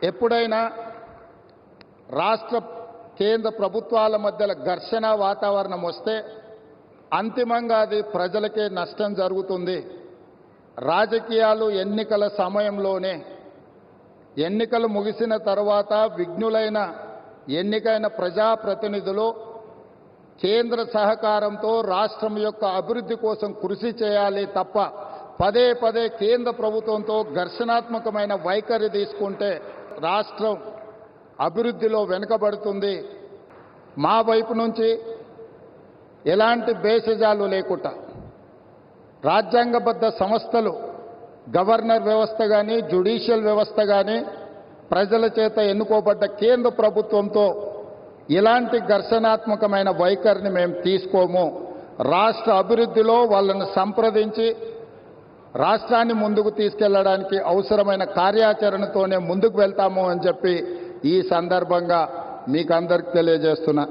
ఎప్పుడైనా రాష్ట్ర కేంద్ర ప్రభుత్వాల మధ్య ఘర్షణ వాతావరణం వస్తే అంతిమంగా అది ప్రజలకే నష్టం జరుగుతుంది. రాజకీయాలు ఎన్నికల సమయంలోనే, ఎన్నికలు ముగిసిన తర్వాత విఘ్నులైన ఎన్నికైన ప్రజాప్రతినిధులు కేంద్ర సహకారంతో రాష్ట్రం యొక్క అభివృద్ధి కోసం కృషి చేయాలి తప్ప పదే పదే కేంద్ర ప్రభుత్వంతో ఘర్షణాత్మకమైన వైఖరి తీసుకుంటే రాష్ట్రం అభివృద్ధిలో వెనుకబడుతుంది. మా వైపు నుంచి ఎలాంటి భేషజాలు లేకుండా రాజ్యాంగబద్ధ సంస్థలు, గవర్నర్ వ్యవస్థ కానీ, జ్యుడిషియల్ వ్యవస్థ కానీ, ప్రజల చేత ఎన్నుకోబడ్డ కేంద్ర ప్రభుత్వంతో ఇలాంటి ఘర్షణాత్మకమైన వైఖరిని మేము తీసుకోము. రాష్ట్ర అభివృద్ధిలో వాళ్ళను సంప్రదించి రాష్ట్రాన్ని ముందుకు తీసుకెళ్లడానికి అవసరమైన కార్యాచరణతోనే ముందుకు వెళ్తాము అని చెప్పి ఈ సందర్భంగా మీకు అందరికీ తెలియజేస్తున్నా.